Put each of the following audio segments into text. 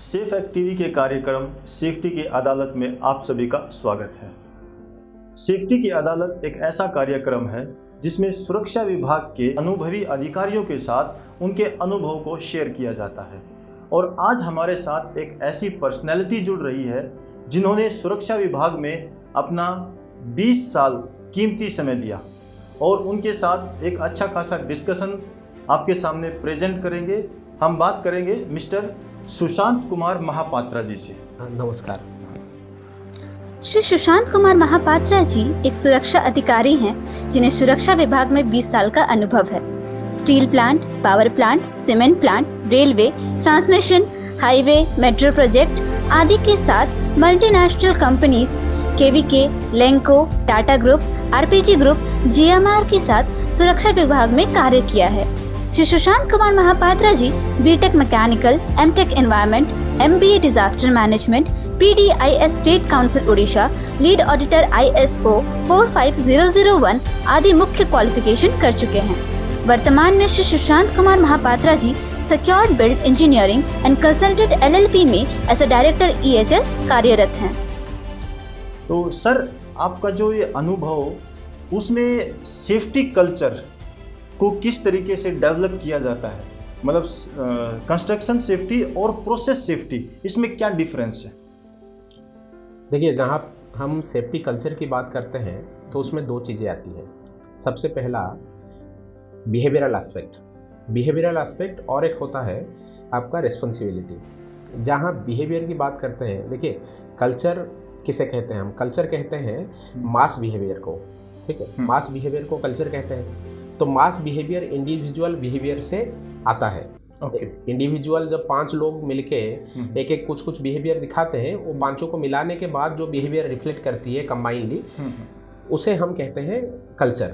Safe act TV के कार्यक्रम safety की अदालत में आप सभी का स्वागत है। सेफ्टी की अदालत एक ऐसा कार्यक्रम है जिसमें सुरक्षा विभाग के अनुभवी अधिकारियों के साथ उनके अनुभव को शेयर किया जाता है। और आज हमारे साथ एक ऐसी पर्सनैलिटी जुड़ रही है जिन्होंने सुरक्षा विभाग में अपना 20 साल कीमती समय दिया और उनके साथ एक अच्छा खासा डिस्कशन आपके सामने प्रेजेंट करेंगे। हम बात करेंगे मिस्टर सुशांत कुमार महापात्रा जी से। नमस्कार। श्री सुशांत कुमार महापात्रा जी एक सुरक्षा अधिकारी हैं जिन्हें सुरक्षा विभाग में 20 साल का अनुभव है। Steel plant, power plant, cement plant, railway, transmission, highway, metro project आदि के साथ multinational companies KVK, Lanco, Tata group, RPG group, GMR के साथ सुरक्षा विभाग में कार्य किया है। Shri Sushant Kumar Mahapatra ji BTech mechanical, MTech environment, MBA disaster management, PDIS state council Orissa, lead auditor ISO 45001 आदि मुख्य क्वालिफिकेशन कर चुके हैं। वर्तमान में Shri Sushant Kumar Mahapatra ji secured build engineering and consultant LLP में एज अ डायरेक्टर ईएचएस कार्यरत हैं। तो सर, आपका जो ये अनुभव उसमें सेफ्टी कल्चर को किस तरीके से डेवलप किया जाता है, मतलब कंस्ट्रक्शन सेफ्टी और प्रोसेस सेफ्टी, इसमें क्या डिफरेंस है? देखिए, जहाँ हम सेफ्टी कल्चर की बात करते हैं तो उसमें दो चीज़ें आती हैं। सबसे पहला बिहेवियरल एस्पेक्ट और एक होता है आपका रिस्पॉन्सिबिलिटी। जहाँ बिहेवियर की बात करते हैं, देखिए कल्चर किसे कहते हैं? हम कल्चर कहते हैं मास बिहेवियर को, ठीक है। मास बिहेवियर को कल्चर कहते हैं। तो मास बिहेवियर इंडिविजुअल बिहेवियर से आता है। इंडिविजुअल जब 5 लोग मिलके एक एक कुछ बिहेवियर दिखाते हैं, वो पांचों को मिलाने के बाद जो बिहेवियर रिफ्लेक्ट करती है कंबाइनली, उसे हम कहते हैं कल्चर।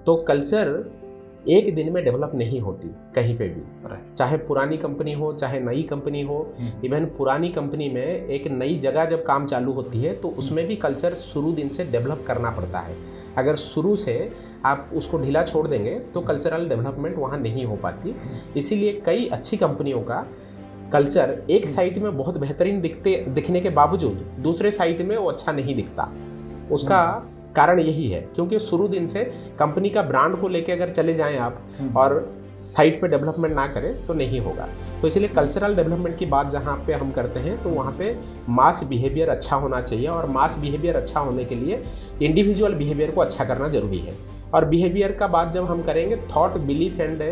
तो कल्चर एक दिन में डेवलप नहीं होती कहीं पे भी, चाहे पुरानी कंपनी हो चाहे नई कंपनी हो। इवन पुरानी कंपनी में एक नई जगह जब काम चालू होती है तो उसमें भी कल्चर शुरू दिन से डेवलप करना पड़ता है। अगर शुरू से आप उसको ढीला छोड़ देंगे तो कल्चरल डेवलपमेंट वहाँ नहीं हो पाती। इसीलिए कई अच्छी कंपनियों का कल्चर एक साइट में बहुत बेहतरीन दिखने के बावजूद दूसरे साइट में वो अच्छा नहीं दिखता। उसका कारण यही है क्योंकि शुरू दिन से कंपनी का ब्रांड को लेके अगर चले जाएं आप और साइट पे डेवलपमेंट ना करें तो नहीं होगा। तो इसलिए कल्चरल डेवलपमेंट की बात जहाँ पे हम करते हैं तो वहाँ पे मास बिहेवियर अच्छा होना चाहिए, और मास बिहेवियर अच्छा होने के लिए इंडिविजुअल बिहेवियर को अच्छा करना जरूरी है। और बिहेवियर का बात जब हम करेंगे, थॉट, बिलीफ एंड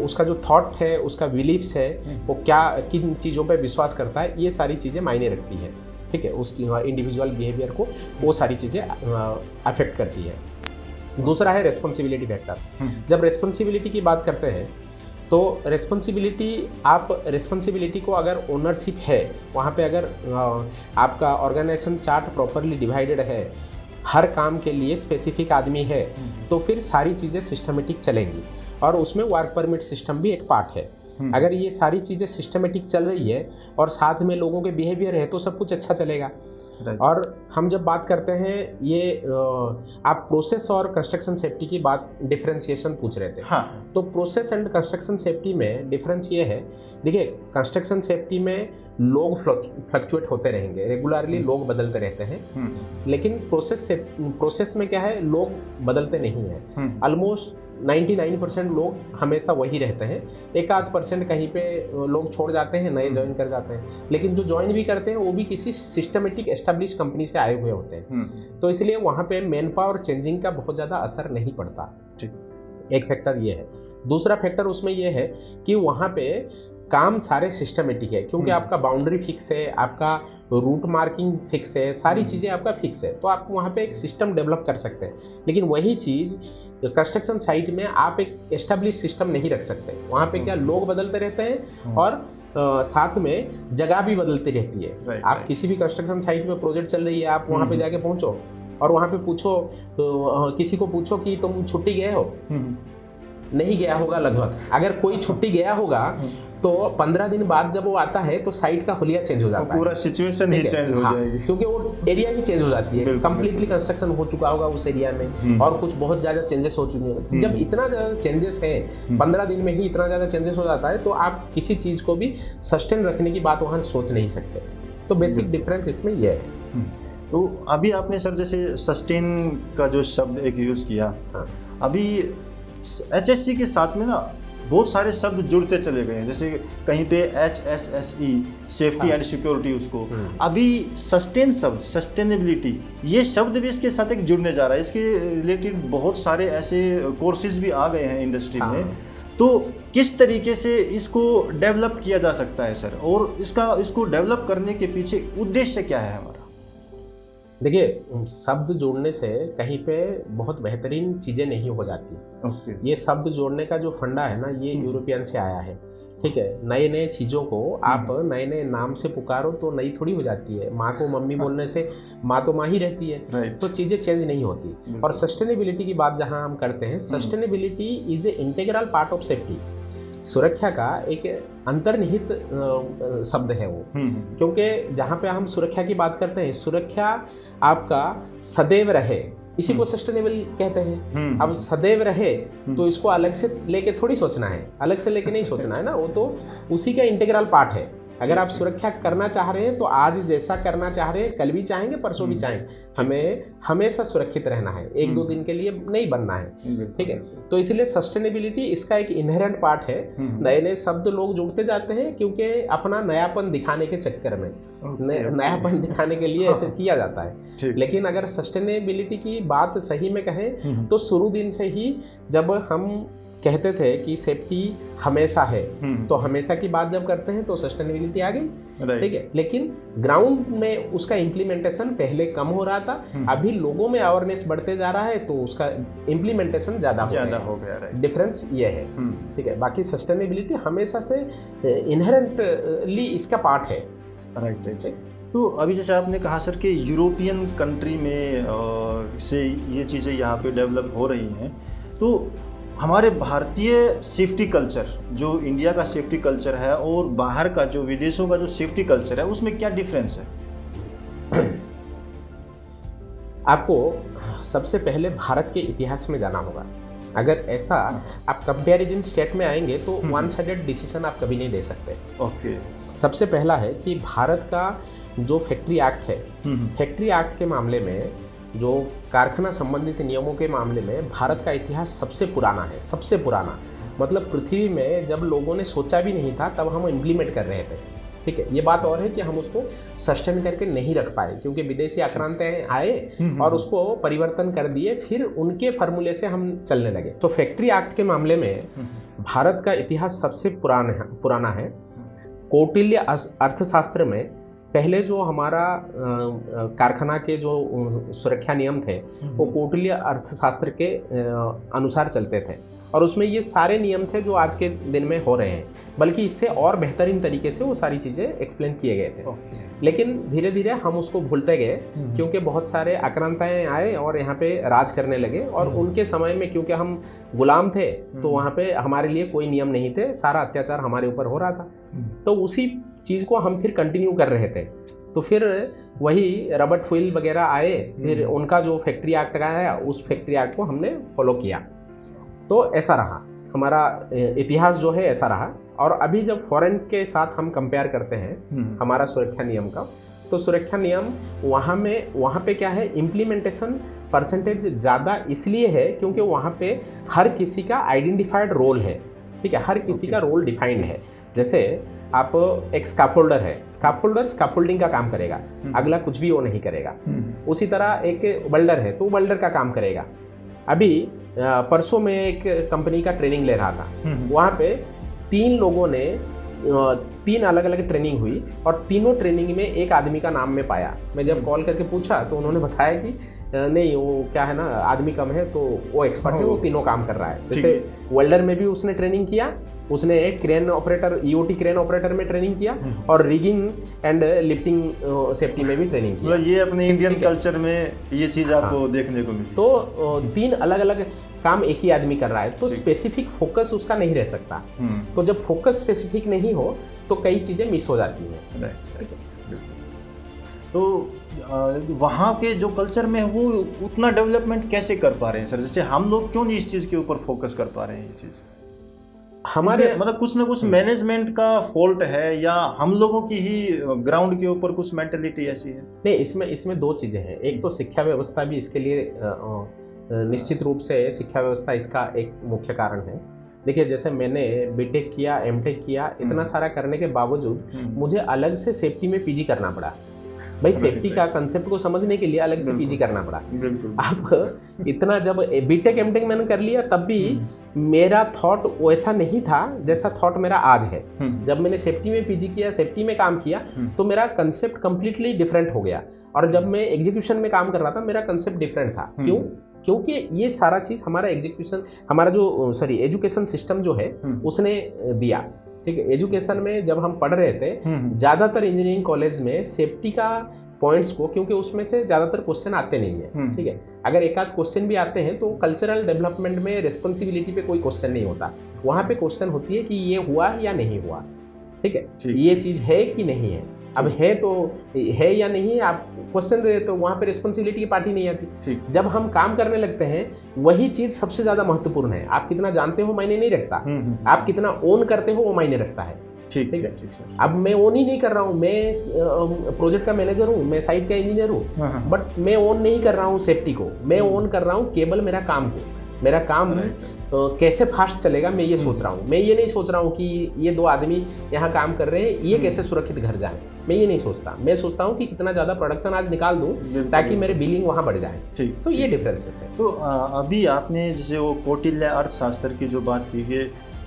उसका जो थॉट है, उसका बिलीफ्स है, वो क्या किन चीज़ों पे विश्वास करता है, ये सारी चीज़ें मायने रखती है, ठीक है। उसकी इंडिविजुअल बिहेवियर को वो सारी चीज़ें अफेक्ट करती है। दूसरा है रेस्पॉन्सिबिलिटी फैक्टर। जब रेस्पॉन्सिबिलिटी की बात करते हैं तो रेस्पॉन्सिबिलिटी को अगर ओनरशिप है, वहाँ पे अगर आपका ऑर्गेनाइजेशन चार्ट प्रॉपरली डिवाइडेड है, हर काम के लिए स्पेसिफिक आदमी है, तो फिर सारी चीज़ें सिस्टमेटिक चलेंगी। और उसमें वर्क परमिट सिस्टम भी एक पार्ट है। अगर ये सारी चीज़ें सिस्टमेटिक चल रही है और साथ में लोगों के बिहेवियर है तो सब कुछ अच्छा चलेगा। और हम जब बात करते हैं ये आप प्रोसेस और कंस्ट्रक्शन सेफ्टी की बात डिफरेंशिएशन पूछ रहे थे। हाँ। तो प्रोसेस एंड कंस्ट्रक्शन सेफ्टी में डिफरेंस ये है, देखिए कंस्ट्रक्शन सेफ्टी में लोग फ्लक्चुएट होते रहेंगे, रेगुलरली लोग बदलते रहते हैं। लेकिन प्रोसेस में क्या है, लोग बदलते नहीं हैं। ऑलमोस्ट 99% लोग हमेशा वही रहते हैं। 1-8% कहीं पे लोग छोड़ जाते हैं, नए ज्वाइन कर जाते हैं। लेकिन जो ज्वाइन भी करते हैं वो भी किसी सिस्टमेटिक एस्टेब्लिश कंपनी से आए हुए होते हैं। तो इसलिए वहाँ पे मैन पावर चेंजिंग का बहुत ज़्यादा असर नहीं पड़ता। एक फैक्टर ये है। दूसरा फैक्टर उसमें ये है कि वहाँ पे काम सारे सिस्टमेटिक है, क्योंकि आपका बाउंड्री फिक्स है, आपका रूट मार्किंग फिक्स है, सारी चीज़ें आपका फिक्स है, तो आप वहाँ पे एक सिस्टम डेवलप कर सकते हैं। लेकिन वही चीज़ कंस्ट्रक्शन साइट में आप एक एस्टेब्लिश सिस्टम नहीं रख सकते। वहाँ पे क्या, लोग बदलते रहते हैं और साथ में जगह भी बदलती रहती है। आप किसी भी कंस्ट्रक्शन साइट में प्रोजेक्ट चल रही है, आप वहाँ पे जाके पहुँचो और वहाँ पे पूछो, किसी को पूछो कि तुम छुट्टी गए हो, नहीं गया होगा लगभग। अगर कोई छुट्टी गया होगा तो 15 दिन बाद जब वो आता है तो साइट का हुलिया चेंज हो जाता है, पूरा सिचुएशन ही चेंज हो जाएगी, क्योंकि वो एरिया ही चेंज हो जाती है, कंप्लीटली कंस्ट्रक्शन हो चुका होगा उस एरिया में और कुछ बहुत ज़्यादा चेंजेस हो चुके हैं। जब इतना ज़्यादा चेंजेस है, 15 दिन में ही इतना ज़्यादा चेंजेस हो जाता है, तो आप किसी चीज़ को भी सस्टेन रखने की बात वहाँ सोच नहीं सकते। तो बेसिक डिफरेंस इसमें यह है। तो अभी आपने सर जैसे सस्टेन का जो शब्द एक यूज़ किया, अभी HSC के साथ में ना बहुत सारे शब्द जुड़ते चले गए हैं, जैसे कहीं पे HSSE सेफ्टी एंड सिक्योरिटी, उसको अभी सस्टेन शब्द, सस्टेनेबिलिटी, ये शब्द भी इसके साथ एक जुड़ने जा रहा है। इसके रिलेटेड बहुत सारे ऐसे कोर्सेज भी आ गए हैं इंडस्ट्री में। तो किस तरीके से इसको डेवलप किया जा सकता है सर, और इसको डेवलप करने के पीछे उद्देश्य क्या है हमारा? देखिए, शब्द जोड़ने से कहीं पे बहुत बेहतरीन चीज़ें नहीं हो जाती। ये शब्द जोड़ने का जो फंडा है ना, ये यूरोपियन से आया है। ठीक है, नए नए चीज़ों को आप नए नए नाम से पुकारो तो नई थोड़ी हो जाती है। माँ को मम्मी बोलने से माँ तो माँ ही रहती है, तो चीज़ें चेंज नहीं होती। और सस्टेनेबिलिटी की बात जहाँ हम करते हैं, sustainability is a integral part of safety. सुरक्षा का एक अंतर्निहित शब्द है वो, क्योंकि जहाँ पे हम सुरक्षा की बात करते हैं, सुरक्षा आपका सदैव रहे, इसी को सस्टेनेबल कहते हैं। अब सदैव रहे तो इसको अलग से लेके थोड़ी सोचना है, अलग से लेके नहीं सोचना है ना, वो तो उसी का इंटीग्रल पार्ट है। अगर आप सुरक्षा करना चाह रहे हैं तो आज जैसा करना चाह रहे हैं कल भी चाहेंगे, परसों भी चाहेंगे, हमें हमेशा सुरक्षित रहना है, एक दो दिन के लिए नहीं बनना है। ठीक है, तो इसलिए सस्टेनेबिलिटी इसका एक इनहेरेंट पार्ट है। नए नए शब्द लोग जुड़ते जाते हैं क्योंकि अपना नयापन दिखाने के चक्कर में, नयापन दिखाने के लिए ऐसे किया जाता है। लेकिन अगर सस्टेनेबिलिटी की बात सही में कहें तो शुरू दिन से ही जब हम कहते थे कि सेफ्टी हमेशा है, तो हमेशा की बात जब करते हैं तो सस्टेनेबिलिटी आ गई। ठीक है, लेकिन ग्राउंड में उसका इम्प्लीमेंटेशन पहले कम हो रहा था, अभी लोगों में अवेयरनेस बढ़ते जा रहा है तो उसका इम्प्लीमेंटेशन ज़्यादा हो गया। डिफरेंस ये है। ठीक है, बाकी सस्टेनेबिलिटी हमेशा से इनहेरेंटली इसका पार्ट है। राइट। तो अभी जैसे आपने कहा सर कि यूरोपियन कंट्री में से ये चीज़ें यहाँ पे डेवलप हो रही हैं, तो हमारे भारतीय सेफ्टी कल्चर, जो इंडिया का सेफ्टी कल्चर है और बाहर का जो विदेशों का जो सेफ्टी कल्चर है, उसमें क्या डिफरेंस है? आपको सबसे पहले भारत के इतिहास में जाना होगा। अगर ऐसा आप कंपैरिजन स्टेट में आएंगे तो वन साइडेड डिसीजन आप कभी नहीं दे सकते। ओके। सबसे पहला है कि भारत का जो फैक्ट्री एक्ट है, फैक्ट्री एक्ट के मामले में, जो कारखाना संबंधित नियमों के मामले में भारत का इतिहास सबसे पुराना है। सबसे पुराना मतलब पृथ्वी में जब लोगों ने सोचा भी नहीं था तब हम इम्प्लीमेंट कर रहे थे। ठीक है, ये बात और है कि हम उसको सस्टेन करके नहीं रख पाए क्योंकि विदेशी आक्रांताएं आए और उसको परिवर्तन कर दिए, फिर उनके फार्मूले से हम चलने लगे। तो फैक्ट्री एक्ट के मामले में भारत का इतिहास सबसे पुराना है। कौटिल्य अर्थशास्त्र में पहले जो हमारा कारखाना के जो सुरक्षा नियम थे वो कौटिल्य अर्थशास्त्र के अनुसार चलते थे और उसमें ये सारे नियम थे जो आज के दिन में हो रहे हैं, बल्कि इससे और बेहतरीन तरीके से वो सारी चीज़ें एक्सप्लेन किए गए थे। लेकिन धीरे धीरे हम उसको भूलते गए क्योंकि बहुत सारे आक्रांताएं आए और यहाँ पे राज करने लगे और उनके समय में क्योंकि हम गुलाम थे तो वहाँ पे हमारे लिए कोई नियम नहीं थे, सारा अत्याचार हमारे ऊपर हो रहा था। तो उसी चीज़ को हम फिर कंटिन्यू कर रहे थे। तो फिर वही रॉबर्ट फुइल वगैरह आए, फिर उनका जो फैक्ट्री एक्ट आया उस फैक्ट्री एक्ट को हमने फॉलो किया। तो ऐसा रहा हमारा इतिहास जो है, ऐसा रहा। और अभी जब फॉरेन के साथ हम कंपेयर करते हैं हमारा सुरक्षा नियम का, तो सुरक्षा नियम वहाँ पे क्या है, इम्प्लीमेंटेशन परसेंटेज ज़्यादा इसलिए है क्योंकि वहाँ पे हर किसी का आइडेंटिफाइड रोल है। ठीक है, हर किसी का रोल डिफाइंड है। जैसे आप एक स्कैफोल्डर है, स्कैफोल्डर स्कैफोल्डिंग का काम करेगा, अगला कुछ भी वो नहीं करेगा। उसी तरह एक वेल्डर है तो वेल्डर का काम करेगा। अभी परसों में एक कंपनी का ट्रेनिंग ले रहा था, वहाँ पे 3 लोगों ने 3 अलग अलग ट्रेनिंग हुई और तीनों ट्रेनिंग में एक आदमी का नाम में पाया। मैं जब कॉल करके पूछा तो उन्होंने बताया कि नहीं, वो क्या है ना, आदमी कम है तो वो एक्सपर्ट है, वो तीनों काम कर रहा है। जैसे वेल्डर में भी उसने ट्रेनिंग किया उसने crane operator, EOT crane operator में ट्रेनिंग किया और रिगिंग एंड लिफ्टिंग सेफ्टी में भी ट्रेनिंग किया। मतलब ये अपने इंडियन कल्चर में ये चीज़ आपको देखने को मिली। तो 3 अलग अलग काम एक ही आदमी कर रहा है, तो स्पेसिफिक फोकस उसका नहीं रह सकता। तो जब फोकस स्पेसिफिक नहीं हो तो कई चीज़ें मिस हो जाती हैं। तो वहाँ के जो कल्चर में वो उतना डेवलपमेंट कैसे कर पा रहे हैं सर? जैसे हम लोग क्यों नहीं इस चीज़ के ऊपर फोकस कर पा रहे हैं? ये चीज़ हमारे मतलब कुछ ना कुछ मैनेजमेंट का फॉल्ट है या हम लोगों की ही ग्राउंड के ऊपर कुछ मेंटेलिटी ऐसी है? नहीं, इसमें 2 चीज़ें हैं। एक तो शिक्षा व्यवस्था भी इसके लिए निश्चित रूप से शिक्षा व्यवस्था इसका एक मुख्य कारण है। देखिए, जैसे मैंने बीटेक किया, एमटेक किया, इतना सारा करने के बावजूद मुझे अलग से सेफ्टी में पीजी करना पड़ा। भाई सेफ्टी का कंसेप्ट को समझने के लिए अलग से पीजी करना पड़ा। अब इतना जब बीटेक एमटेक मैंने कर लिया तब भी मेरा थॉट वैसा नहीं था जैसा थॉट मेरा आज है। जब मैंने सेफ्टी में पीजी किया, सेफ्टी में काम किया, तो मेरा कंसेप्ट कंप्लीटली डिफरेंट हो गया। और जब मैं एग्जीक्यूशन में काम कर रहा था मेरा कंसेप्ट डिफरेंट था। क्यों? क्योंकि ये सारा चीज़ हमारा एजुकेशन सिस्टम जो है उसने दिया। ठीक है, एजुकेशन में जब हम पढ़ रहे थे ज़्यादातर इंजीनियरिंग कॉलेज में सेफ्टी का पॉइंट्स को, क्योंकि उसमें से ज़्यादातर क्वेश्चन आते नहीं है। ठीक है, अगर एक आध क्वेश्चन भी आते हैं तो कल्चरल डेवलपमेंट में रिस्पॉन्सिबिलिटी पे कोई क्वेश्चन नहीं होता। वहाँ पे क्वेश्चन होती है कि ये हुआ या नहीं हुआ। ठीक है, ये चीज़ है कि नहीं है। अब है तो है या नहीं, आप क्वेश्चन दे तो वहाँ पे रिस्पॉन्सिबिलिटी की पार्टी नहीं आती। जब हम काम करने लगते हैं वही चीज़ सबसे ज़्यादा महत्वपूर्ण है। आप कितना जानते हो मायने नहीं रखता, आप कितना ओन करते हो वो मायने रखता है। ठीक है, अब मैं ओन ही नहीं कर रहा हूँ, मैं प्रोजेक्ट का मैनेजर हूँ, मैं साइट का इंजीनियर हूँ, बट मैं ओन नहीं कर रहा हूँ सेफ्टी को, मैं ओन कर रहा हूँ केवल मेरा काम को। मेरा काम कैसे फास्ट चलेगा मैं ये सोच रहा हूँ। मैं ये नहीं सोच रहा हूँ कि ये 2 आदमी यहाँ काम कर रहे हैं, ये कैसे सुरक्षित घर जाए, मैं ये नहीं सोचता। मैं सोचता हूँ कि कितना ज़्यादा प्रोडक्शन आज निकाल दूँ ताकि मेरे बिलिंग वहाँ बढ़ जाए। तो ये डिफरेंसेस है। तो अभी आपने जैसे वो कौटिल्य अर्थशास्त्र की जो बात की है,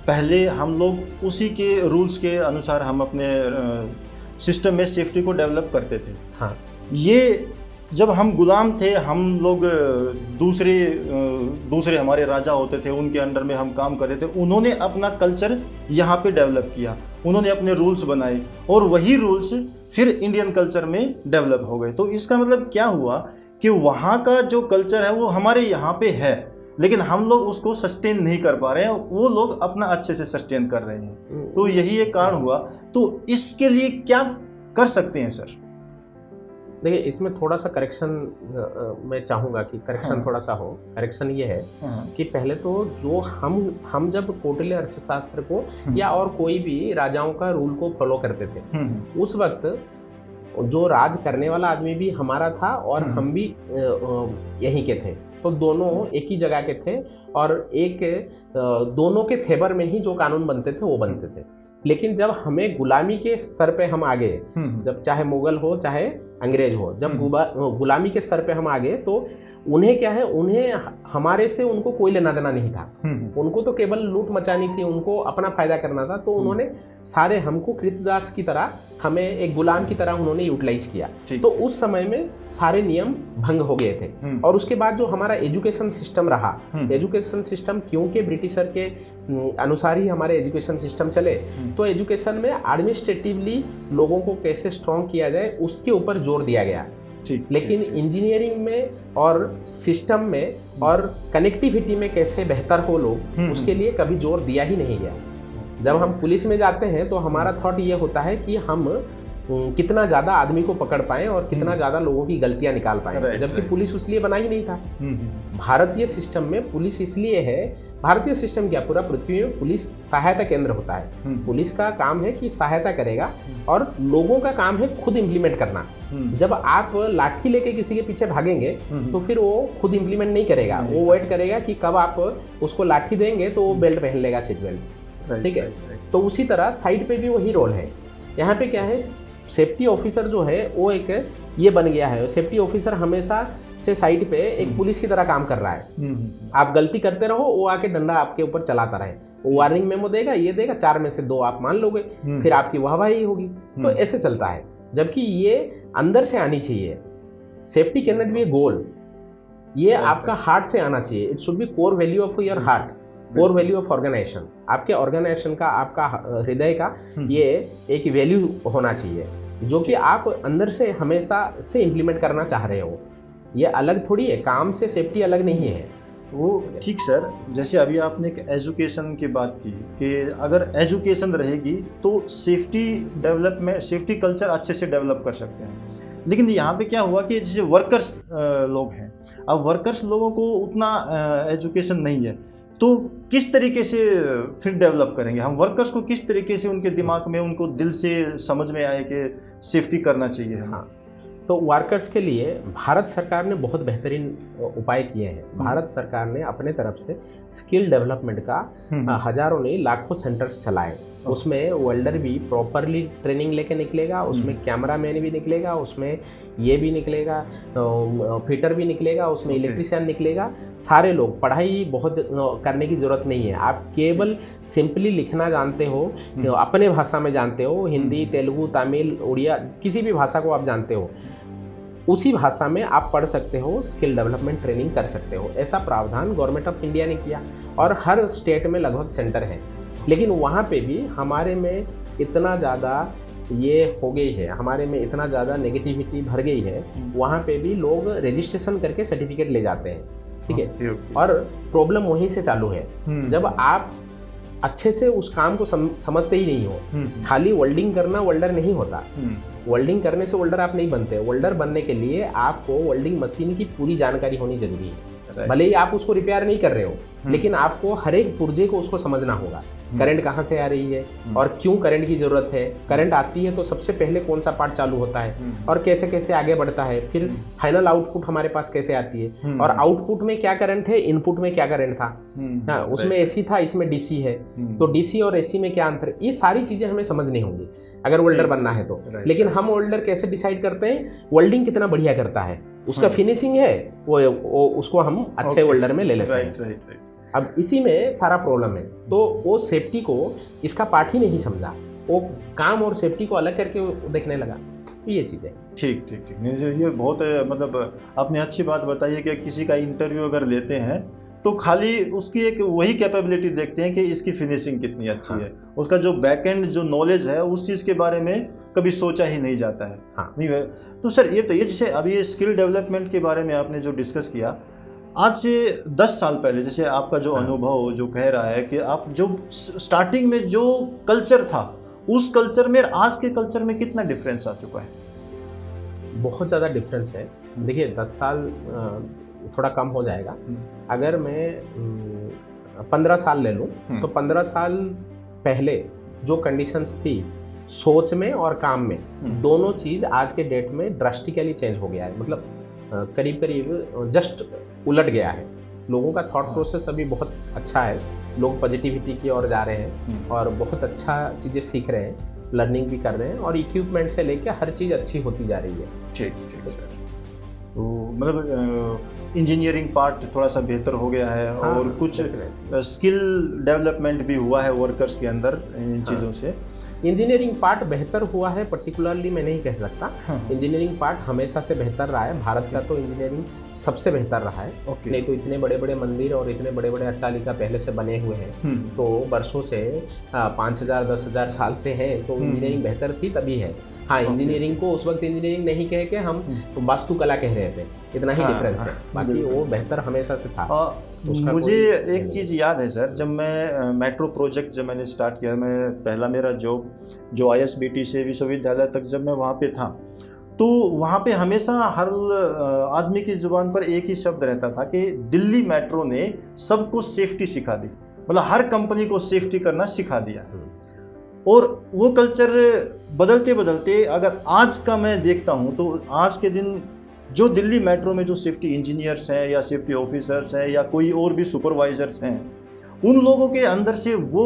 पहले हम लोग उसी के रूल्स के अनुसार हम अपने सिस्टम में सेफ्टी को डेवलप करते थे। हाँ, ये जब हम गुलाम थे, हम लोग दूसरे हमारे राजा होते थे, उनके अंडर में हम काम करते थे। उन्होंने अपना कल्चर यहाँ पे डेवलप किया, उन्होंने अपने रूल्स बनाए और वही रूल्स फिर इंडियन कल्चर में डेवलप हो गए। तो इसका मतलब क्या हुआ कि वहाँ का जो कल्चर है वो हमारे यहाँ पे है, लेकिन हम लोग उसको सस्टेन नहीं कर पा रहे हैं, वो लोग अपना अच्छे से सस्टेन कर रहे हैं। तो यही एक कारण हुआ। तो इसके लिए क्या कर सकते हैं सर? देखिए, इसमें थोड़ा सा करेक्शन मैं चाहूँगा कि करेक्शन थोड़ा सा हो। करेक्शन ये है कि पहले तो जो हम जब कौटिल्य अर्थशास्त्र को या और कोई भी राजाओं का रूल को फॉलो करते थे, उस वक्त जो राज करने वाला आदमी भी हमारा था और हम भी यहीं के थे। तो दोनों एक ही जगह के थे और दोनों के फेवर में ही जो कानून बनते थे वो बनते थे। लेकिन जब हमें गुलामी के स्तर पे हम आ गए, जब चाहे मुगल हो चाहे अंग्रेज हो, जब गुलामी के स्तर पे हम आ गए तो उन्हें क्या है, उन्हें हमारे से उनको कोई लेना देना नहीं था। उनको तो केवल लूट मचानी थी, उनको अपना फायदा करना था। तो उन्होंने सारे हमको कृतदास की तरह, हमें एक गुलाम की तरह उन्होंने यूटिलाइज किया। तो उस समय में सारे नियम भंग हो गए थे। और उसके बाद जो हमारा एजुकेशन सिस्टम रहा, एजुकेशन सिस्टम क्योंकि ब्रिटिशर के अनुसार ही हमारे एजुकेशन सिस्टम चले, तो एजुकेशन में एडमिनिस्ट्रेटिवली लोगों को कैसे स्ट्रॉन्ग किया जाए उसके ऊपर जोर दिया गया। लेकिन इंजीनियरिंग में और सिस्टम में और कनेक्टिविटी में कैसे बेहतर हो लोग, उसके लिए कभी जोर दिया ही नहीं गया। जब हम पुलिस में जाते हैं तो हमारा थॉट ये होता है कि हम कितना ज़्यादा आदमी को पकड़ पाएं और कितना ज़्यादा लोगों की गलतियां निकाल पाएं, जबकि पुलिस उसलिए बना ही नहीं था। भारतीय सिस्टम में पुलिस इसलिए है, भारतीय सिस्टम क्या पूरा पृथ्वी में पुलिस सहायता केंद्र होता है। पुलिस का काम है कि सहायता करेगा और लोगों का काम है खुद इम्प्लीमेंट करना। जब आप लाठी लेके किसी के पीछे भागेंगे तो फिर वो खुद इम्प्लीमेंट नहीं करेगा, वो वेट करेगा कि कब आप उसको लाठी देंगे तो वो बेल्ट पहन लेगा, सीट बेल्ट। ठीक है, तो उसी तरह साइड पे भी वही रोल है। यहाँ पे क्या है, सेफ्टी ऑफिसर जो है वो एक ये बन गया है। सेफ्टी ऑफिसर हमेशा से साइड पे एक पुलिस की तरह काम कर रहा है। आप गलती करते रहो, वो आके डंडा आपके ऊपर चलाता रहे, वो वार्निंग मेमो देगा, ये देगा, 4 में से 2 आप मान लोगे, फिर आपकी वाहवाही होगी। तो ऐसे चलता है, जबकि ये अंदर से आनी चाहिए। Safety can not be a goal, ये आपका हार्ट से आना चाहिए। It should be core value of your heart. Core value of organisation, आपके ऑर्गेनाइजेशन का, आपका हृदय का ये एक वैल्यू होना चाहिए जो कि आप अंदर से हमेशा से इम्प्लीमेंट करना चाह रहे हो। ये अलग थोड़ी है, काम से सेफ्टी अलग नहीं है। वो ठीक सर, जैसे अभी आपने एक एजुकेशन की बात की कि अगर एजुकेशन रहेगी तो सेफ्टी डेवलपमेंट, सेफ्टी कल्चर अच्छे से डेवलप कर सकते हैं। लेकिन यहाँ पे क्या हुआ कि जैसे वर्कर्स लोग हैं, अब वर्कर्स लोगों को उतना एजुकेशन नहीं है, तो किस तरीके से फिर डेवलप करेंगे हम? वर्कर्स को किस तरीके से उनके दिमाग में, उनको दिल से समझ में आए कि सेफ्टी करना चाहिए हमें? हाँ, तो वर्कर्स के लिए भारत सरकार ने बहुत बेहतरीन उपाय किए हैं। भारत सरकार ने अपने तरफ से स्किल डेवलपमेंट का हजारों नहीं लाखों सेंटर्स चलाए। उसमें वेल्डर भी प्रॉपरली ट्रेनिंग लेके निकलेगा, उसमें कैमरामैन भी निकलेगा, उसमें ये भी निकलेगा, फिटर भी निकलेगा, उसमें इलेक्ट्रिशियन निकलेगा। सारे लोग, पढ़ाई बहुत करने की ज़रूरत नहीं है, आप केवल सिंपली लिखना जानते हो, अपने भाषा में जानते हो, हिंदी, तेलुगु, तमिल, उड़िया, किसी भी भाषा को आप जानते हो, उसी भाषा में आप पढ़ सकते हो, स्किल डेवलपमेंट ट्रेनिंग कर सकते हो। ऐसा प्रावधान गवर्नमेंट ऑफ इंडिया ने किया और हर स्टेट में लगभग सेंटर है। लेकिन वहाँ पे भी हमारे में इतना ज़्यादा ये हो गई है, हमारे में इतना ज़्यादा नेगेटिविटी भर गई है, वहाँ पे भी लोग रजिस्ट्रेशन करके सर्टिफिकेट ले जाते हैं, ठीक है। और प्रॉब्लम वहीं से चालू है, जब आप अच्छे से उस काम को समझते ही नहीं हो। खाली वेल्डिंग करना वेल्डर नहीं होता, वेल्डिंग करने से वेल्डर आप नहीं बनते। वेल्डर बनने के लिए आपको वेल्डिंग मशीन की पूरी जानकारी होनी जरूरी है। भले ही आप उसको रिपेयर नहीं कर रहे हो, लेकिन आपको हर एक पुर्जे को उसको समझना होगा। करंट कहाँ से आ रही है और क्यों करंट की जरूरत है, करंट आती है तो सबसे पहले कौन सा पार्ट चालू होता है और कैसे कैसे आगे बढ़ता है, फिर फाइनल आउटपुट हमारे पास कैसे आती है, और आउटपुट में क्या करंट है, इनपुट में क्या करंट था, हाँ, उसमें एसी था, इसमें डीसी है, तो डीसी और एसी में क्या अंतर है, ये सारी चीजें हमें समझनी होंगी अगर वेल्डर बनना है तो। लेकिन हम वेल्डर कैसे डिसाइड करते हैं, वेल्डिंग कितना बढ़िया करता है, उसका फिनिशिंग है, वो उसको हम अच्छे वेल्डर में ले लेते हैं। अब इसी में सारा प्रॉब्लम है। तो वो सेफ्टी को इसका पार्ट ही नहीं समझा, वो काम और सेफ्टी को अलग करके देखने लगा। तो ये चीज़ है। ठीक ठीक ठीक, नहीं ये बहुत मतलब आपने अच्छी बात बताई है कि किसी का इंटरव्यू अगर लेते हैं तो खाली उसकी एक वही कैपेबिलिटी देखते हैं कि इसकी फिनिशिंग कितनी अच्छी है, उसका जो बैक एंड जो नॉलेज है उस चीज़ के बारे में कभी सोचा ही नहीं जाता है। नहीं है तो सर ये तो, ये जैसे अभी ये स्किल डेवलपमेंट के बारे में आपने जो डिस्कस किया, आज से 10 साल पहले जैसे आपका जो अनुभव जो कह रहा है कि आप जो स्टार्टिंग में जो कल्चर था, उस कल्चर में आज के कल्चर में कितना डिफरेंस आ चुका है? बहुत ज़्यादा डिफरेंस है। देखिए 10 साल थोड़ा कम हो जाएगा। अगर मैं 15 साल ले लूँ तो 15 साल पहले जो कंडीशंस थी सोच में और काम में, दोनों चीज़ आज के डेट में ड्रास्टिकली चेंज हो गया है। मतलब करीब करीब जस्ट उलट गया है। लोगों का थॉट प्रोसेस अभी बहुत अच्छा है, लोग पॉजिटिविटी की ओर जा रहे हैं और बहुत अच्छा चीज़ें सीख रहे हैं, लर्निंग भी कर रहे हैं और इक्विपमेंट से लेके हर चीज़ अच्छी होती जा रही है। ठीक ठीक सर, तो मतलब इंजीनियरिंग पार्ट थोड़ा सा बेहतर हो गया है। हाँ, और कुछ स्किल डेवलपमेंट भी हुआ है वर्कर्स के अंदर इन चीज़ों से। इंजीनियरिंग पार्ट बेहतर हुआ है, पर्टिकुलरली मैं नहीं कह सकता। इंजीनियरिंग पार्ट हमेशा से बेहतर रहा है। भारत का तो इंजीनियरिंग सबसे बेहतर रहा है। नहीं तो इतने बड़े बड़े मंदिर और इतने बड़े बड़े अट्टालिका पहले से बने हुए हैं, तो वर्षों से 5000 10,000 साल से है, तो इंजीनियरिंग बेहतर थी तभी है। हाँ, इंजीनियरिंग को उस वक्त इंजीनियरिंग नहीं कह के हम वास्तुकला कह रहे थे, इतना ही डिफरेंस है, बाकी वो बेहतर हमेशा से था। मुझे एक चीज़ याद है सर, जब मैं मेट्रो प्रोजेक्ट जब मैंने स्टार्ट किया, मैं पहला मेरा जॉब जो ISBT से विश्वविद्यालय तक जब मैं वहाँ पे था, तो वहाँ पे हमेशा हर आदमी की जुबान पर एक ही शब्द रहता था कि दिल्ली मेट्रो ने सबको सेफ्टी सिखा दी, मतलब हर कंपनी को सेफ्टी करना सिखा दिया। और वो कल्चर बदलते बदलते अगर आज का मैं देखता हूँ तो आज के दिन जो दिल्ली मेट्रो में जो सेफ्टी इंजीनियर्स हैं या सेफ्टी ऑफिसर्स हैं या कोई और भी सुपरवाइजर्स हैं, उन लोगों के अंदर से वो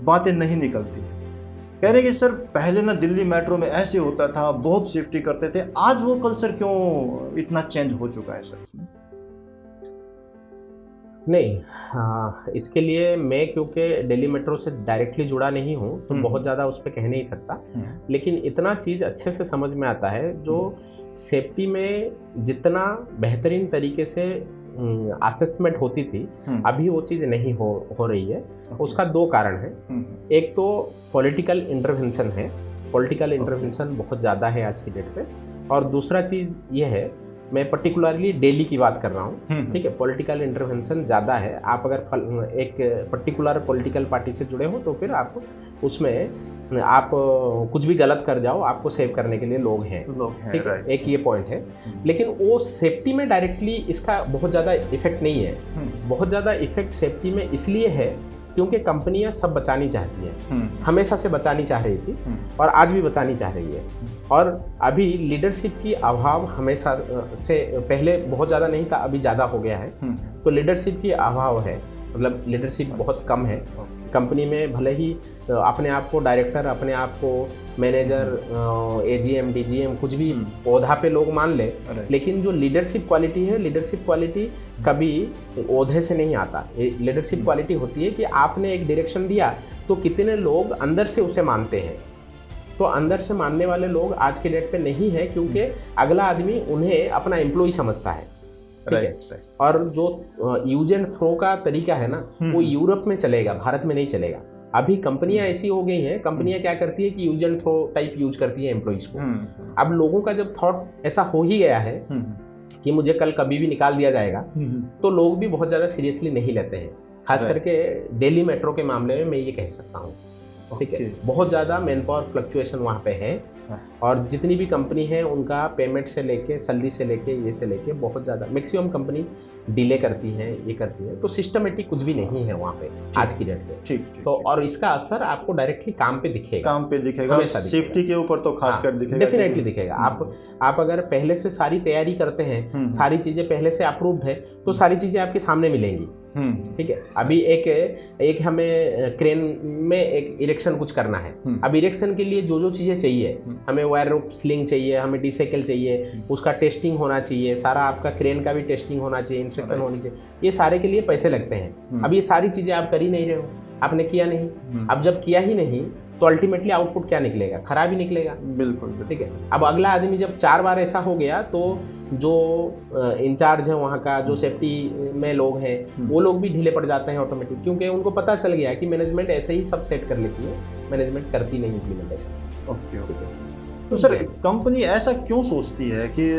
बातें नहीं निकलती हैं। कह रहे कि सर पहले ना दिल्ली मेट्रो में ऐसे होता था, बहुत सेफ्टी करते थे, आज वो कल्चर क्यों इतना चेंज हो चुका है सर उसमें? नहीं, इसके लिए मैं क्योंकि दिल्ली मेट्रो से डायरेक्टली जुड़ा नहीं हूँ तो बहुत ज़्यादा उस पर कह नहीं सकता, लेकिन इतना चीज़ अच्छे से समझ में आता है जो सेफ्टी में जितना बेहतरीन तरीके से असेसमेंट होती थी, अभी वो चीज़ नहीं हो रही है। उसका दो कारण है। एक तो पॉलिटिकल इंटरवेंशन है, पॉलिटिकल इंटरवेंशन बहुत ज़्यादा है आज की डेट पे। और दूसरा चीज़ ये है, मैं पर्टिकुलरली दिल्ली की बात कर रहा हूँ, ठीक है, पॉलिटिकल इंटरवेंशन ज़्यादा है। आप अगर एक पर्टिकुलर पॉलिटिकल पार्टी से जुड़े हो तो फिर आप उसमें आप कुछ भी गलत कर जाओ, आपको सेव करने के लिए लोग हैं, ठीक है, एक ये पॉइंट है। लेकिन वो सेफ्टी में डायरेक्टली इसका बहुत ज़्यादा इफेक्ट नहीं है। बहुत ज़्यादा इफेक्ट सेफ्टी में इसलिए है क्योंकि कंपनियां सब बचानी चाहती हैं, हमेशा से बचानी चाह रही थी और आज भी बचानी चाह रही है। और अभी लीडरशिप की अभाव हमेशा से, पहले बहुत ज़्यादा नहीं था, अभी ज़्यादा हो गया है। तो लीडरशिप की अभाव है, मतलब लीडरशिप बहुत कम है कंपनी में। भले ही अपने आप को डायरेक्टर, अपने आप को मैनेजर, एजीएम, डीजीएम, कुछ भी ओहदा पे लोग मान ले, लेकिन जो लीडरशिप क्वालिटी है, लीडरशिप क्वालिटी कभी ओहदे से नहीं आता। लीडरशिप क्वालिटी होती है कि आपने एक डायरेक्शन दिया तो कितने लोग अंदर से उसे मानते हैं। तो अंदर से मानने वाले लोग आज के डेट पे नहीं है, क्योंकि अगला आदमी उन्हें अपना एम्प्लॉय समझता है, ठीक है। और जो यूज एंड थ्रो का तरीका है ना, वो यूरोप में चलेगा, भारत में नहीं चलेगा। अभी कंपनियां ऐसी हो गई हैं, कंपनियां क्या करती है कि use and throw type use करती है एम्प्लॉइज को। अब लोगों का जब थॉट ऐसा हो ही गया है कि मुझे कल कभी भी निकाल दिया जाएगा, तो लोग भी बहुत ज़्यादा सीरियसली नहीं लेते हैं। खास करके दिल्ली मेट्रो के मामले में मैं ये कह सकता हूँ, ठीक है। बहुत ज़्यादा मैन पावर फ्लक्चुएशन वहाँ पे है, और जितनी भी कंपनी है उनका पेमेंट से लेके, सैलरी से लेके, ये से लेके बहुत ज़्यादा मैक्सिमम कंपनीज डिले करती हैं, ये करती हैं। तो सिस्टमेटिक कुछ भी नहीं है वहाँ पे आज की डेट पे, ठीक। तो और इसका असर आपको डायरेक्टली काम पे दिखेगा, सेफ्टी के ऊपर तो खासकर दिखेगा, डेफिनेटली दिखेगा। आप अगर पहले से सारी तैयारी करते हैं, सारी चीज़ें पहले से अप्रूव्ड है, तो सारी चीज़ें आपके सामने मिलेंगी, ठीक है। अभी एक हमें क्रेन में एक इरेक्शन कुछ करना है। अब इरेक्शन के लिए जो चीज़ें चाहिए, हमें वायर रोप स्लिंग चाहिए, हमें डिसेकल चाहिए, उसका टेस्टिंग होना चाहिए, सारा आपका क्रेन का भी टेस्टिंग होना चाहिए, इंस्पेक्शन होनी चाहिए, ये सारे के लिए पैसे लगते हैं। अब ये सारी चीज़ें आप कर ही नहीं रहे हो, आपने किया नहीं। अब जब किया ही नहीं तो अल्टीमेटली आउटपुट क्या निकलेगा? खराब ही निकलेगा। बिल्कुल, ठीक है। अब अगला आदमी जब 4 बार ऐसा हो गया तो जो इंचार्ज है वहाँ का, जो सेफ्टी में लोग हैं, वो लोग भी ढीले पड़ जाते हैं ऑटोमेटिक, क्योंकि उनको पता चल गया कि मैनेजमेंट ऐसे ही सब सेट कर लेती है, मैनेजमेंट करती नहीं इम्प्लीमेंटेशन। ओके। तो सर कंपनी ऐसा क्यों सोचती है कि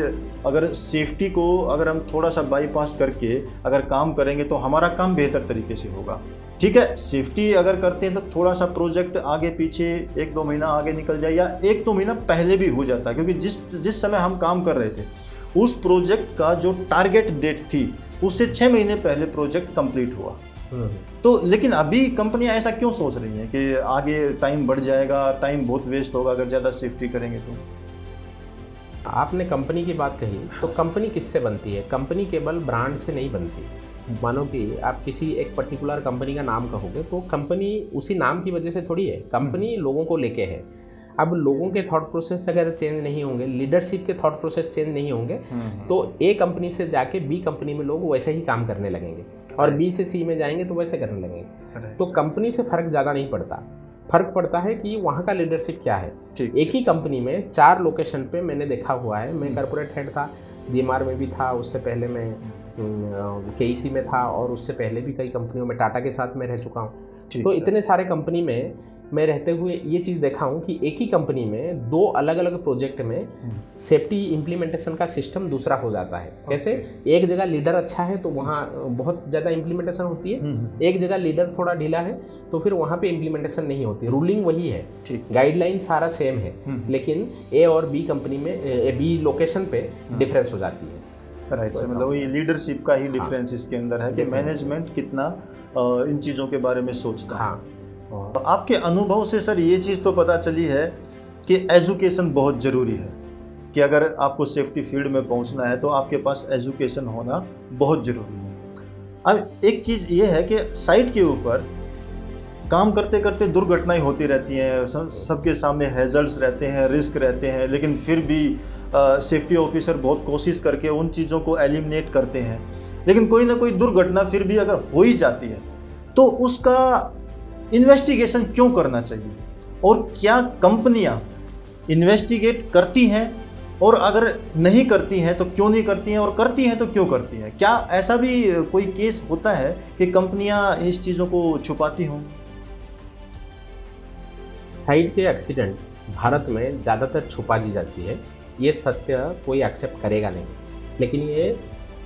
अगर सेफ्टी को अगर हम थोड़ा सा बाईपास करके अगर काम करेंगे तो हमारा काम बेहतर तरीके से होगा? ठीक है, सेफ्टी अगर करते हैं तो थोड़ा सा प्रोजेक्ट आगे पीछे 1-2 महीना आगे निकल जाए या 1-2 महीना पहले भी हो जाता है, क्योंकि जिस समय हम काम कर रहे थे उस प्रोजेक्ट का जो टारगेट डेट थी उससे 6 महीने पहले प्रोजेक्ट कंप्लीट हुआ। तो लेकिन अभी कंपनियां ऐसा क्यों सोच रही हैं कि आगे टाइम बढ़ जाएगा, टाइम बहुत वेस्ट होगा अगर ज़्यादा सेफ्टी करेंगे तो? आपने कंपनी की बात कही, तो कंपनी किससे बनती है? कंपनी केवल ब्रांड से नहीं बनती। मानो कि आप किसी एक पर्टिकुलर कंपनी का नाम कहोगे तो कंपनी उसी नाम की वजह से थोड़ी है, कंपनी लोगों को लेके है। अब लोगों के थॉट प्रोसेस अगर चेंज नहीं होंगे, लीडरशिप के थॉट प्रोसेस चेंज नहीं होंगे, तो ए कंपनी से जाके बी कंपनी में लोग वैसे ही काम करने लगेंगे, और बी से सी में जाएंगे तो वैसे करने लगेंगे। तो कंपनी से फर्क ज़्यादा नहीं पड़ता, फर्क पड़ता है कि वहाँ का लीडरशिप क्या है। एक ही कंपनी में 4 लोकेशन पे मैंने देखा हुआ है। मैं कॉर्पोरेट हेड था, जीएमआर में भी था, उससे पहले मैं केईसी में था, और उससे पहले भी कई कंपनियों में, टाटा के साथ मैं रह चुका हूँ। तो इतने सारे कंपनी में मैं रहते हुए ये चीज़ देखा हूँ कि एक ही कंपनी में 2 अलग अलग प्रोजेक्ट में सेफ्टी इम्प्लीमेंटेशन का सिस्टम दूसरा हो जाता है। कैसे? एक जगह लीडर अच्छा है तो वहाँ बहुत ज़्यादा इम्प्लीमेंटेशन होती है, एक जगह लीडर थोड़ा ढीला है तो फिर वहाँ पे इम्प्लीमेंटेशन नहीं होती। रूलिंग वही है, गाइडलाइन सारा सेम है, लेकिन ए और बी कंपनी में, बी लोकेशन पे डिफरेंस हो जाती है। राइट, मतलब ये लीडरशिप का ही डिफरेंस इसके अंदर है कि मैनेजमेंट कितना इन चीज़ों के बारे में सोचता है। आपके अनुभव से सर ये चीज़ तो पता चली है कि एजुकेशन बहुत ज़रूरी है, कि अगर आपको सेफ्टी फील्ड में पहुंचना है तो आपके पास एजुकेशन होना बहुत ज़रूरी है। अब एक चीज़ ये है कि साइट के ऊपर काम करते करते दुर्घटनाएं होती रहती हैं, सबके सामने हैजर्ड्स रहते हैं, रिस्क रहते हैं, लेकिन फिर भी सेफ्टी ऑफिसर बहुत कोशिश करके उन चीज़ों को एलिमिनेट करते हैं। लेकिन कोई ना कोई दुर्घटना फिर भी अगर हो ही जाती है तो उसका इन्वेस्टिगेशन क्यों करना चाहिए, और क्या कंपनियां इन्वेस्टिगेट करती हैं और अगर नहीं करती हैं तो क्यों नहीं करती हैं, और करती हैं तो क्यों करती हैं? क्या ऐसा भी कोई केस होता है कि कंपनियां इस चीज़ों को छुपाती हों? साइट के एक्सीडेंट भारत में ज़्यादातर छुपा दी जाती है, ये सत्य कोई एक्सेप्ट करेगा नहीं, लेकिन ये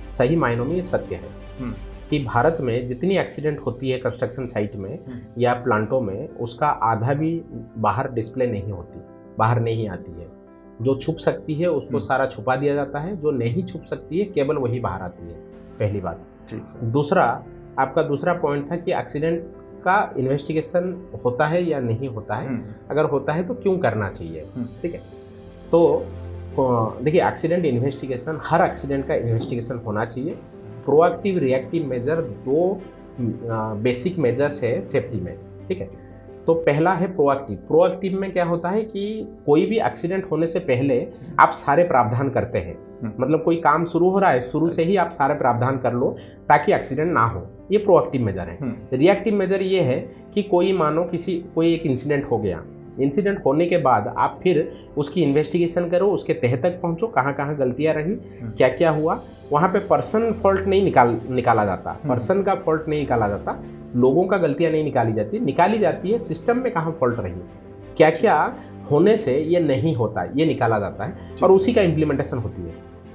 सही मायनों में ये सत्य है कि भारत में जितनी एक्सीडेंट होती है कंस्ट्रक्शन साइट में या प्लांटों में, उसका आधा भी बाहर डिस्प्ले नहीं होती, बाहर नहीं आती है। जो छुप सकती है उसको सारा छुपा दिया जाता है, जो नहीं छुप सकती है केवल वही बाहर आती है, पहली बात। ठीक है। दूसरा, आपका दूसरा पॉइंट था कि एक्सीडेंट का इन्वेस्टिगेशन होता है या नहीं होता है, अगर होता है तो क्यों करना चाहिए, ठीक है। तो देखिए, एक्सीडेंट इन्वेस्टिगेशन, हर एक्सीडेंट का इन्वेस्टिगेशन होना चाहिए। प्रोएक्टिव रिएक्टिव मेजर, दो बेसिक मेजर्स है सेफ्टी में, ठीक है। तो पहला है प्रोएक्टिव। प्रोएक्टिव में क्या होता है कि कोई भी एक्सीडेंट होने से पहले आप सारे प्रावधान करते हैं, मतलब कोई काम शुरू हो रहा है, शुरू से ही आप सारे प्रावधान कर लो ताकि एक्सीडेंट ना हो, ये प्रोएक्टिव मेजर है। रिएक्टिव मेजर ये है कि कोई मानो कोई एक इंसिडेंट हो गया, इंसिडेंट होने के बाद आप फिर उसकी इन्वेस्टिगेशन करो, उसके तह तक पहुंचो, कहाँ कहाँ गलतियां रही, क्या क्या हुआ। वहाँ पे पर्सन फॉल्ट नहीं निकाला जाता, पर्सन का फॉल्ट नहीं निकाला जाता, लोगों का गलतियां नहीं निकाली जाती है सिस्टम में कहाँ फॉल्ट रही, क्या क्या होने से ये नहीं होता, ये निकाला जाता है और उसी का इम्प्लीमेंटेशन होती है।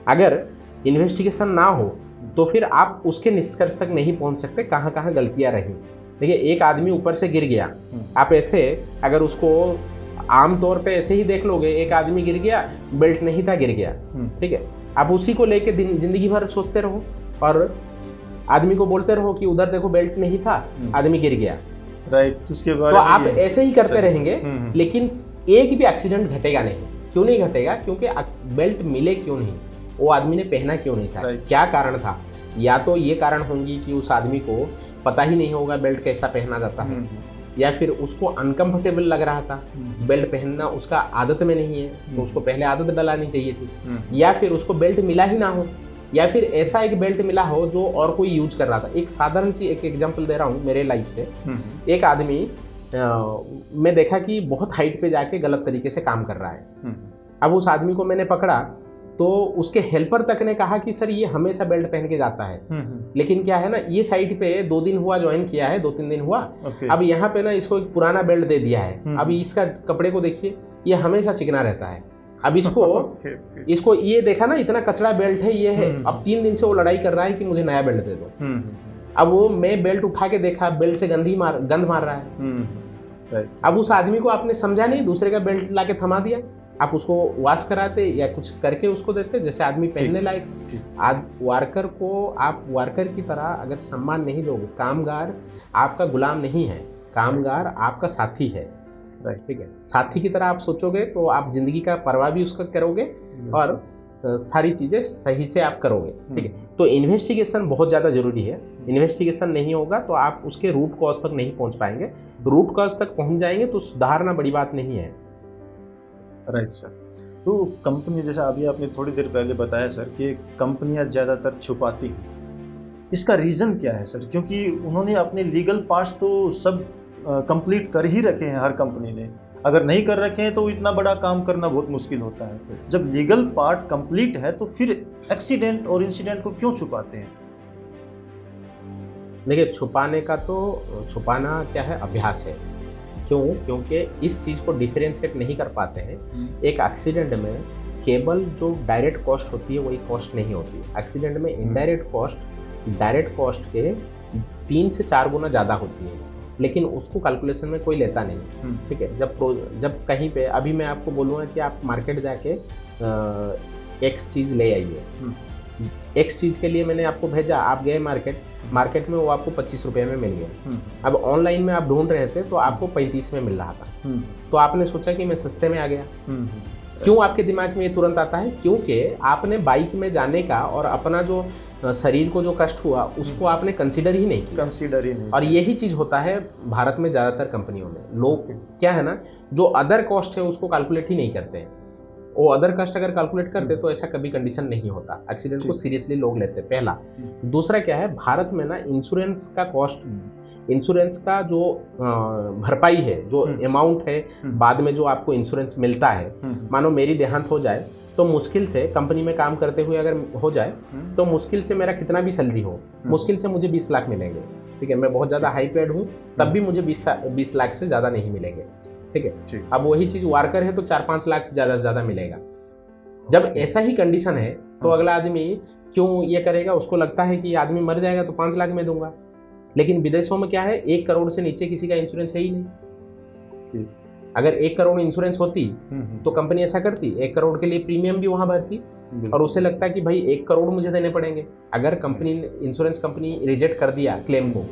अगर इन्वेस्टिगेशन ना हो तो फिर आप उसके निष्कर्ष तक नहीं पहुँच सकते कहाँ कहाँ गलतियाँ रही। देखिए, एक आदमी ऊपर से गिर गया, आप ऐसे अगर उसको आमतौर पे ऐसे ही देख लोगे, एक आदमी गिर गया, बेल्ट नहीं था, गिर गया, ठीक है, आप उसी को लेके जिंदगी भर सोचते रहो और आदमी को बोलते रहो कि उधर देखो बेल्ट नहीं था, आदमी गिर गया, राइट। उसके बाद तो आप ऐसे ही करते रहेंगे, लेकिन एक भी एक्सीडेंट घटेगा नहीं। क्यों नहीं घटेगा? क्योंकि बेल्ट मिले क्यों नहीं, वो आदमी ने पहना क्यों नहीं था, क्या कारण था। या तो ये कारण होंगी कि उस आदमी को पता ही नहीं होगा बेल्ट कैसा पहना जाता है, या फिर उसको अनकंफर्टेबल लग रहा था, बेल्ट पहनना उसका आदत में नहीं है, तो उसको पहले आदत डलानी चाहिए थी, या फिर उसको बेल्ट मिला ही ना हो, या फिर ऐसा एक बेल्ट मिला हो जो और कोई यूज कर रहा था। एक साधारण सी एक एग्जांपल दे रहा हूँ मेरे लाइफ से। एक आदमी मैं देखा कि बहुत हाइट पे जाके गलत तरीके से काम कर रहा है। अब उस आदमी को मैंने पकड़ा तो उसके हेल्पर तक ने कहा कि सर ये हमेशा बेल्ट पहन के जाता है, लेकिन क्या है ना, ये साइट पे 2 दिन हुआ ज्वाइन किया है, 2-3 दिन हुआ, अब यहाँ पे ना इसको एक पुराना बेल्ट दे दिया है। अब इसका कपड़े को देखिए, ये हमेशा चिकना रहता है। अब इसको ये देखा ना, इतना कचरा बेल्ट है ये है। अब 3 दिन से वो लड़ाई कर रहा है कि मुझे नया बेल्ट दे दो। अब वो मैं बेल्ट उठा के देखा, बेल्ट से गंध मार रहा है। अब उस आदमी को आपने समझा नहीं, दूसरे का बेल्ट ला के थमा दिया। आप उसको वॉश कराते या कुछ करके उसको देते जैसे आदमी पहनने लायक। आज वार्कर को आप वार्कर की तरह अगर सम्मान नहीं दोगे, कामगार आपका गुलाम नहीं है, कामगार आपका साथी है, ठीक है। साथी की तरह आप सोचोगे तो आप जिंदगी का परवाह भी उसका करोगे और सारी चीज़ें सही से आप करोगे, ठीक है। तो इन्वेस्टिगेशन बहुत ज़्यादा ज़रूरी है। इन्वेस्टिगेशन नहीं होगा तो आप उसके रूट कॉज तक नहीं पहुंच पाएंगे। रूट कॉज तक पहुंच जाएंगे तो सुधारना बड़ी बात नहीं है। Right sir. तो कंपनी, जैसा अभी आपने थोड़ी देर पहले बताया सर कि कंपनियां ज़्यादातर छुपाती हैं, इसका रीज़न क्या है सर? क्योंकि उन्होंने अपने लीगल पार्ट्स तो सब कंप्लीट कर ही रखे हैं, हर कंपनी ने। अगर नहीं कर रखे हैं तो इतना बड़ा काम करना बहुत मुश्किल होता है। जब लीगल पार्ट कंप्लीट है तो फिर एक्सीडेंट और इंसिडेंट को क्यों छुपाते हैं? देखिए, छुपाना क्या है, अभ्यास है। क्यों? क्योंकि इस चीज़ को डिफरेंशिएट नहीं कर पाते हैं। एक एक्सीडेंट में केवल जो डायरेक्ट कॉस्ट होती है वही कॉस्ट नहीं होती। एक्सीडेंट में इनडायरेक्ट कॉस्ट डायरेक्ट कॉस्ट के 3 से 4 गुना ज़्यादा होती है, लेकिन उसको कैलकुलेशन में कोई लेता नहीं, ठीक है। जब कहीं पे, अभी मैं आपको बोलूँगा कि आप मार्केट जाके एक्स चीज़ ले आइए, एक्स चीज़ के लिए मैंने आपको भेजा, आप गए मार्केट में वो आपको 25 रुपये में मिल गया। अब ऑनलाइन में आप ढूंढ रहे थे तो आपको 35 में मिल रहा था, तो आपने सोचा कि मैं सस्ते में आ गया। क्यों आपके दिमाग में ये तुरंत आता है? क्योंकि आपने बाइक में जाने का और अपना जो शरीर को जो कष्ट हुआ उसको आपने कंसीडर ही नहीं। और यही चीज़ होता है भारत में ज़्यादातर कंपनियों में। लोग क्या है ना, जो अदर कॉस्ट है उसको कैलकुलेट ही नहीं करते हैं। वो अदर कॉस्ट अगर कैलकुलेट करते तो ऐसा कभी कंडीशन नहीं होता। एक्सीडेंट को सीरियसली लोग लेते, पहला। दूसरा क्या है, भारत में ना इंश्योरेंस का कॉस्ट, इंश्योरेंस का जो भरपाई है, जो अमाउंट है बाद में जो आपको इंश्योरेंस मिलता है, मानो मेरी देहांत हो जाए तो मुश्किल से कंपनी में काम करते हुए अगर हो जाए तो मुश्किल से मेरा कितना भी सैलरी हो, मुश्किल से मुझे 20 लाख मिलेंगे। ठीक है, मैं बहुत ज़्यादा हाई पेड हूँ तब भी मुझे 20 लाख से ज़्यादा नहीं मिलेंगे। ठीक है, अब वही चीज़ वार्कर है तो 4-5 लाख ज़्यादा से ज़्यादा मिलेगा। जब ऐसा ही कंडीशन है तो अगला आदमी क्यों ये करेगा? उसको लगता है कि आदमी मर जाएगा तो 5 लाख में दूंगा। लेकिन विदेशों में क्या है, 1 करोड़ से नीचे किसी का इंश्योरेंस है ही नहीं। अगर 1 करोड़ इंश्योरेंस होती तो कंपनी ऐसा करती, 1 करोड़ के लिए प्रीमियम भी वहां भरती और उसे लगता है कि भाई 1 करोड़ मुझे देने पड़ेंगे। अगर कंपनी इंश्योरेंस कंपनी रिजेक्ट कर दिया क्लेम को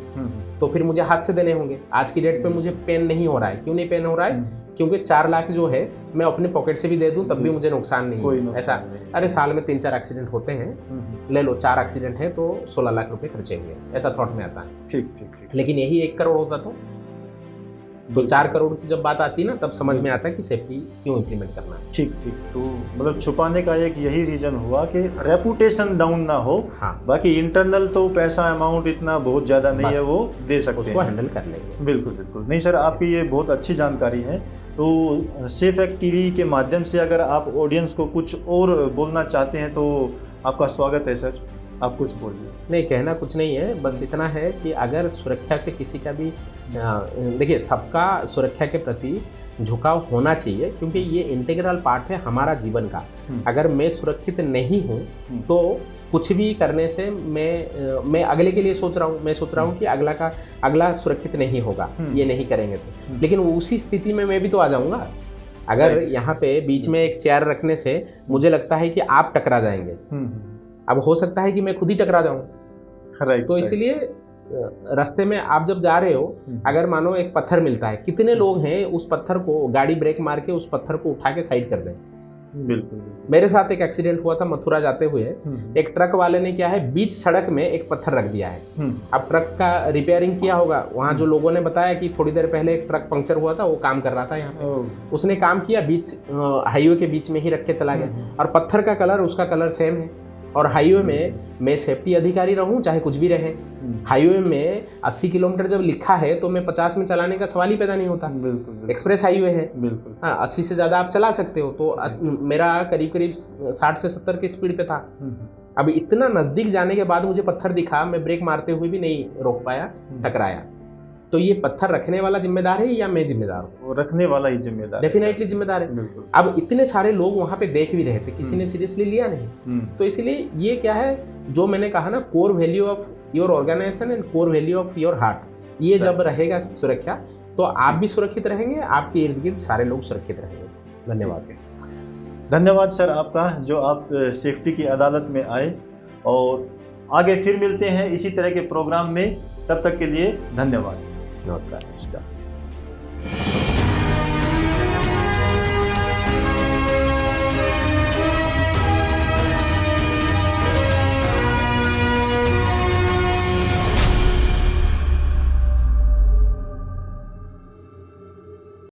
तो फिर मुझे हाथ से देने होंगे। आज की डेट पे मुझे पेन नहीं हो रहा है। क्यों नहीं पेन हो रहा है? क्योंकि 4 लाख जो है मैं अपने पॉकेट से भी दे दूं तब भी मुझे नुकसान नहीं है। ऐसा अरे साल में 3-4 एक्सीडेंट होते हैं, ले लो 4 एक्सीडेंट है तो 16 लाख रुपए खर्चे हुए, ऐसा थॉट में आता है। ठीक। लेकिन यही 1 करोड़ होता तो 4 करोड़ की जब बात आती है ना तब समझ में आता है कि सेफ्टी क्यों इम्प्लीमेंट करना है। ठीक। तो मतलब छुपाने का एक यही रीजन हुआ कि रेपुटेशन डाउन ना हो। हाँ, बाकी इंटरनल तो पैसा अमाउंट इतना बहुत ज़्यादा नहीं है, वो दे सकते हैं, उसको हैंडल कर लेंगे। बिल्कुल। नहीं सर, आपकी ये बहुत अच्छी जानकारी है। तो सेफ एक्ट टीवी के माध्यम से अगर आप ऑडियंस को कुछ और बोलना चाहते हैं तो आपका स्वागत है सर, आप कुछ बोलिए। नहीं, कहना कुछ नहीं है, बस इतना है कि अगर सुरक्षा से किसी का भी देखिए, सबका सुरक्षा के प्रति झुकाव होना चाहिए क्योंकि ये इंटीग्रल पार्ट है हमारा जीवन का। अगर मैं सुरक्षित नहीं हूँ तो कुछ भी करने से मैं अगले के लिए सोच रहा हूँ, मैं सोच रहा हूँ कि अगला सुरक्षित नहीं होगा, ये नहीं करेंगे तो। लेकिन उसी स्थिति में मैं भी तो आ जाऊँगा। अगर यहाँ पे बीच में एक चेयर रखने से मुझे लगता है कि आप टकरा जाएंगे, अब हो सकता है कि मैं खुद ही टकरा जाऊँ। तो इसलिए रास्ते में आप जब जा रहे हो, अगर मानो एक पत्थर मिलता है, कितने लोग हैं उस पत्थर को गाड़ी ब्रेक मार के उस पत्थर को उठा के साइड कर दें। बिल्कुल। मेरे साथ एक एक्सीडेंट हुआ था मथुरा जाते हुए। एक ट्रक वाले ने क्या है, बीच सड़क में एक पत्थर रख दिया है। अब ट्रक का रिपेयरिंग किया होगा, वहाँ जो लोगों ने बताया कि थोड़ी देर पहले एक ट्रक पंक्चर हुआ था, वो काम कर रहा था यहाँ पे। उसने काम किया, बीच हाईवे के बीच में ही रख के चला गया और पत्थर का कलर उसका कलर सेम है। और हाईवे में मैं सेफ्टी अधिकारी रहूं चाहे कुछ भी रहे, हाईवे में 80 किलोमीटर जब लिखा है तो मैं 50 में चलाने का सवाल ही पैदा नहीं होता। बिल्कुल। एक्सप्रेस हाईवे है, बिल्कुल। हाँ, 80 से ज़्यादा आप चला सकते हो। तो मेरा करीब 60 से 70 की स्पीड पे था। अब इतना नज़दीक जाने के बाद मुझे पत्थर दिखा, मैं ब्रेक मारते हुए भी नहीं रोक पाया, टकराया। तो ये पत्थर रखने वाला जिम्मेदार है या मैं जिम्मेदार हूँ? रखने वाला ही जिम्मेदार, डेफिनेटली जिम्मेदार है। अब इतने सारे लोग वहाँ पे देख भी रहे थे, किसी ने सीरियसली लिया नहीं। तो इसलिए ये क्या है, जो मैंने कहा ना, core value of your organisation and core value of your heart, ये जब रहेगा सुरक्षा तो आप भी सुरक्षित रहेंगे, आपके इर्द गिर्द सारे लोग सुरक्षित रहेंगे। धन्यवाद सर आपका, जो आप सेफ्टी की अदालत में आए। और आगे फिर मिलते हैं इसी तरह के प्रोग्राम में, तब तक के लिए धन्यवाद। नमस्कार।